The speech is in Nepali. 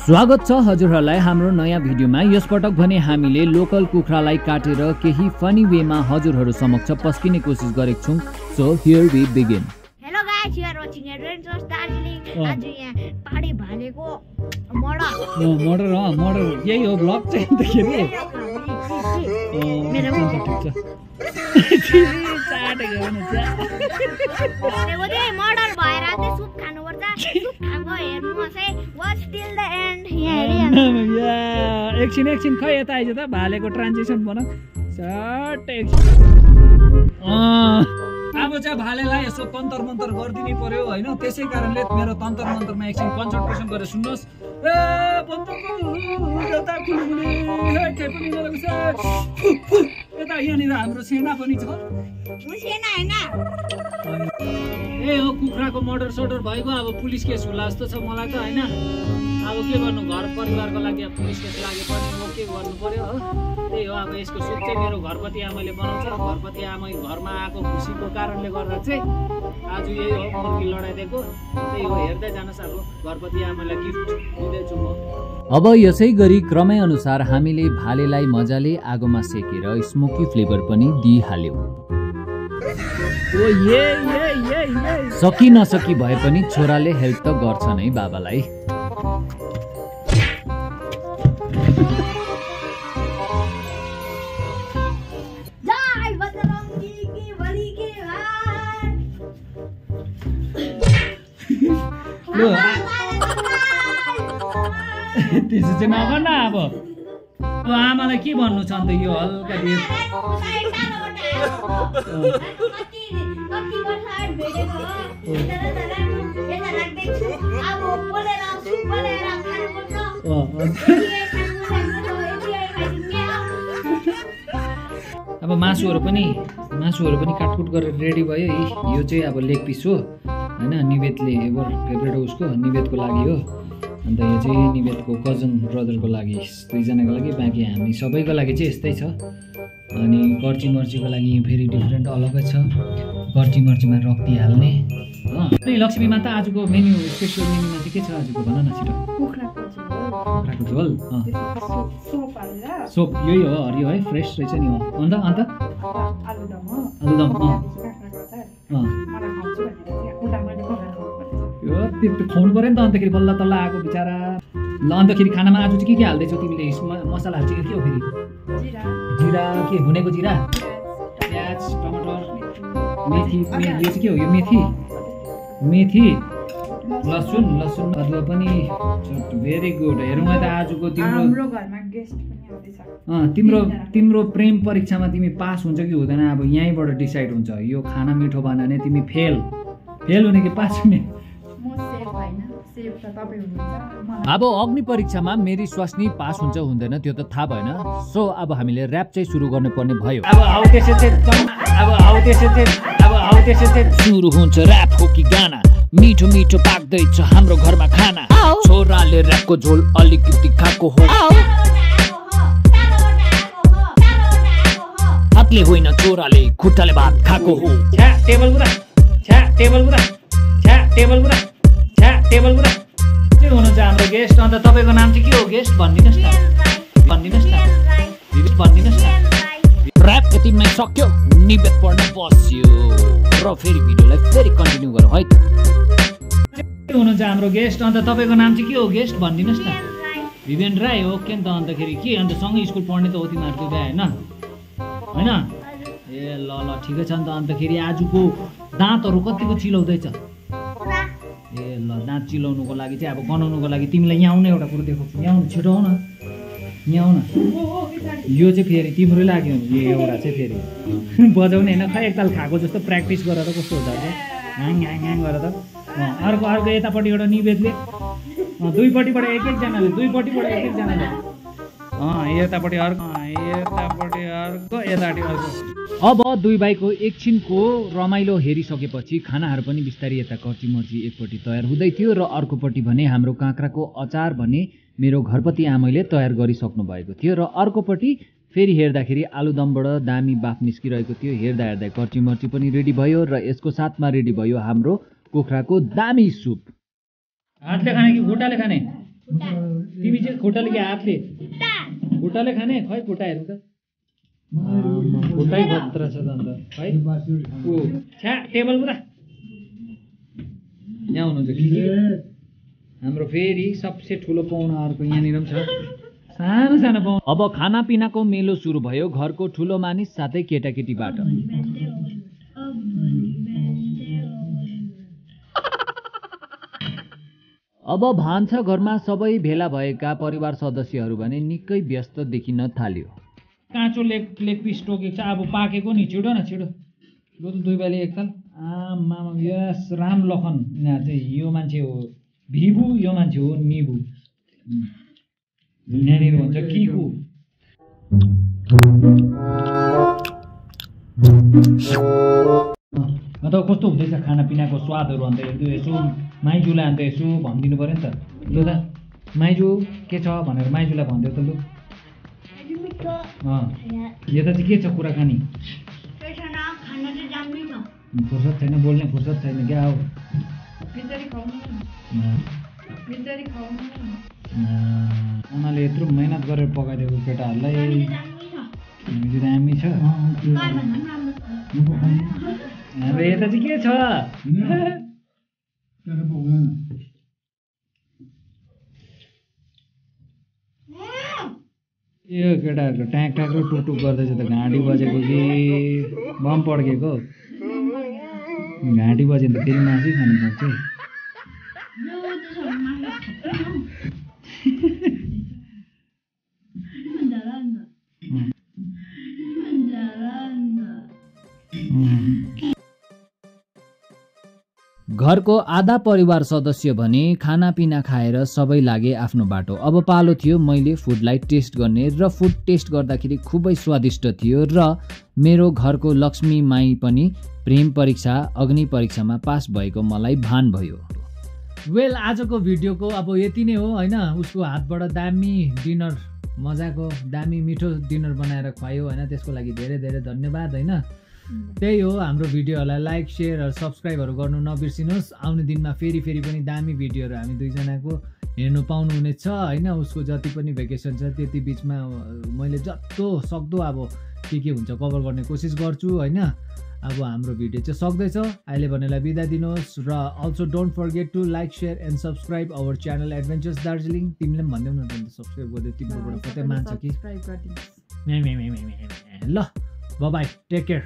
स्वागत छ हजुरहरूलाई हाम्रो नयाँ भिडियोमा। यसपटक भने हामीले लोकल कुखुरालाई काटेर केही फनी वेमा हजुरहरू समक्ष पस्किने कोसिस गरेको छौं। So here we begin. Hello guys, you are watching adventures Darjeeling. आज यहाँ पाडी भालेको मर्डर यही हो ब्लग चाहिँ अन्तखेरि मेरो मर्डर भएर चाहिँ सुप खानुपर्छ। सुप खाएको हेर्नु चाहिँ वाच टिल द एन्ड। एकछिन खै यता आइज त भालेको ट्रान्जिसन बना सर्ट अब चाहिँ भालेलाई यसो तन्तर मन्तर गरिदिनु पर्यो होइन। त्यसै कारणले मेरो तन्तर मन्तरमा एकछिन कन्सन्ट्रेसन गरेर सुन्नुहोस्। यता यहाँनिर हाम्रो सेना पनि छ। ए हो कुखुराको मर्डर सर्डर भएको अब पुलिस केस होला जस्तो छ मलाई त होइन। अब के गर्नु, घर परिवारको लागि अब पुलिस केस लागेपछि म के गर्नु पर्यो हो। त्यही हो, अब यसको सुप चाहिँ मेरो घरपति आमाले बनाउँछ। घरपति आमा घरमा आएको खुसीको कारणले गर्दा चाहिँ आज यही हो मुर्गी लडाइदिएको। त्यही हो, हेर्दै जानुहोस्। अब घरपति आमालाई गिफ्ट दिँदैछु म। अब यसै गरी क्रमै अनुसार हामीले भालेलाई मजाले आगोमा सेकेर स्मोकी फ्लेभर पनि दिइहाल्यौँ। सकी नसकी भए पनि छोराले हेल्प त गर्छ नै बाबालाई। त्यसो चाहिँ नगर्न। अब आमालाई के भन्नु छ अन्त यो हल्का अब मासुहरू पनि काटकुट गरेर रेडी भयो। यो चाहिँ अब लेग पिस हो होइन। निवेदले एभर फेभरेट हो उसको, निवेदको लागि हो। अन्त यो चाहिँ निवेदको कजन ब्रदरको लागि, दुईजनाको लागि। बाँकी हामी सबैको लागि चाहिँ यस्तै छ। अनि कर्ची मर्चीको लागि फेरि डिफ्रेन्ट अलगै छ। कर्ची मर्चीमा रक्ती हाल्ने। लक्ष्मीमा त आजको मेन्यू, स्पेसल मेन्यूमा चाहिँ के छ आजको भन न छिटो। कुखुराको झोल, सोप यही हो, हरियो है, फ्रेस रहेछ नि हो। अन्त आलुदम त्यो खुवाउनु पऱ्यो नि त। अन्तखेरि बल्ल तल्ल आएको बिचरा। ल अन्तखेरि खानामा आज चाहिँ के हाल्दैछौ तिमीले? मसला हाल्छ कि के हो फेरि? जिरा के भुनेको जिरा, प्याज, टमाटर, मेथी। यो चाहिँ के हो? यो मेथी, लसुन अदुवा पनि। Very good. हेरौँ त आजको तिम्रो प्रेम परीक्षामा तिमी पास हुन्छ कि हुँदैन अब यहीँबाट डिसाइड हुन्छ। यो खाना मिठो भएन भने तिमी फेल हुने कि पास हुने। अब अग्नि परीक्षामा मेरी स्वास्नी पास हुन्छ हुँदैन त्यो त थाहा भएन। सो अब हामीले ऱ्याप चाहिँ सुरु गर्नुपर्ने भयो। अब सुरु हुन्छ ऱ्याप हो कि गाना। मिठो मिठो पाक्दैछ हाम्रो घरमा खाना। छोराले ऱ्यापको झोल अलिकति खाएको हो। हातले होइन छोराले खुट्टाले भात खाएको हो। के हुनुहुन्छ हाम्रो गेस्ट? अन्त तपाईँको नाम चाहिँ के हो गेस्ट? भनिदिनुहोस् न। ऱ्याप यतिमै सक्यो, निवेद पढ्न बस्यो र फेरि भिडियोलाई फेरि कन्टिन्यू गरौँ है त। के हुनुहुन्छ हाम्रो गेस्ट? अन्त तपाईँको नाम चाहिँ के हो गेस्ट? भनिदिनुहोस् न। भिवेन राई हो के अन्त? अन्तखेरि के अन्त सँगै स्कुल पढ्ने त हो तिमीहरूको बिहा होइन? ए ल ठिकै छ नि त। अन्तखेरि आजको दाँतहरू कतिको चिलाउँदैछ? ए ल दाँत चिलाउनुको लागि चाहिँ अब बनाउनुको लागि तिमीलाई यहाँ आउन एउटा कुरो देखाउँछु। यहाँ आउनु, छिटो आउन, यहाँ आउन। यो चाहिँ फेरि तिम्रै लाग्यो नि। यो एउटा चाहिँ फेरि बजाउने होइन, खै एकताल खाएको जस्तो प्र्याक्टिस गरेर कस्तो हुँदो रहेछ ह्याङ गरेर त। अर्को यतापट्टि एउटा निवेदले, दुईपट्टिबाट एक एकजनाले यतापट्टि अर्को यतापट्टि अर्को। अब दुई भाइको एकछिनको रमाइलो हेरिसकेपछि खानाहरू पनि बिस्तारै यता कर्ची मर्ची एकपट्टि तयार हुँदै थियो र अर्कोपट्टि भने हाम्रो काँक्राको अचार भने मेरो घरपति आमैले तयार गरिसक्नु भएको थियो। र अर्कोपट्टि फेरि हेर्दाखेरि आलुदमबाट दामी बाफ निस्किरहेको थियो। हेर्दा कर्ची मर्ची पनि रेडी भयो र यसको साथमा रेडी भयो हाम्रो कुखुराको दामी सुप। हातले खाने कि खुट्टाले खाने? तिमी चाहिँ खुट्टाले कि हातले खुट्टाले खाने खै खुट्टा हेर्नु त खुट्टै खतरा छ त अन्त है ऊ छ्या टेबल पुरा यहाँ हुनुहुन्छ हाम्रो फेरि सबसे ठुलो पाहुना अर्को यहाँनिर पनि छ सानो सानो पाहुना अब खानापिनाको मेलो सुरु भयो घरको ठुलो मानिस साथै केटाकेटीबाट अब भान्सा घरमा सबै भेला भएका परिवार सदस्यहरू भने निकै व्यस्त देखिन थाल्यो काँचो लेग पिस टोकेको छ अब पाकेको नि छिटो न छिटो लु त दुई बाली एकताल आमा यस राम लखन यिनीहरू चाहिँ यो मान्छे हो भिबु यो मान्छे हो निबु यहाँनिर हुन्छ किकु अन्त कस्तो हुँदैछ खानापिनाको स्वादहरू अन्त यसो माइजूलाई अन्त यसो भनिदिनु पऱ्यो नि त लु त माइजू के छ भनेर माइजूलाई भनिदियो त लु यता चाहिँ के छ कुराकानी फुर्सद छैन बोल्ने फुर्सद छैन क्या हो आमाले यत्रो मेहनत गरेर पकाइदिएको केटाहरूलाई दामी छ हाम्रो यता चाहिँ के छ यो केटाहरूको ट्याक ट्याक र टुकटुक गर्दैछ त घाँटी बजेको कि बम पड्केको घाँटी बज्यो भने त फेरि मासु खानुपर्छ घरको आधा परिवार सदस्य भने खानापिना खाएर सबै लागे आफ्नो बाटो अब पालो थियो मैले फुडलाई टेस्ट गर्ने र फुड टेस्ट गर्दाखेरि खुबै स्वादिष्ट थियो र मेरो घरको लक्ष्मी माई पनि प्रेम परीक्षा अग्नि परीक्षामा पास भएको मलाई भान भयो वेल आजको भिडियोको अब यति नै हो हैन उसको हातबाट दामी डिनर मजाको दामी मिठो डिनर बनाएर खुवायो हैन त्यसको लागि धेरै धेरै धन्यवाद हैन त्यही हो हाम्रो भिडियोहरूलाई लाइक सेयर र सब्सक्राइबहरू गर्नु नबिर्सिनुहोस् आउने दिनमा फेरि पनि दामी भिडियोहरू हामी दुईजनाको हेर्नु पाउनुहुनेछ हैन उसको जति पनि भेकेसन छ त्यति बिचमा मैले जस्तो सक्दो अब के हुन्छ कभर गर्ने कोसिस गर्छु हैन अब हाम्रो भिडियो चाहिँ सक्दैछ अहिले भनेलाई बिदा दिनुहोस् र also don't forget to like share and subscribe our channel adventures Darjeeling तिमीले पनि भनिदेऊ न त सब्सक्राइब गरिदियो तिमीबाट कतै मान्छ कि ल बाई टेक केयर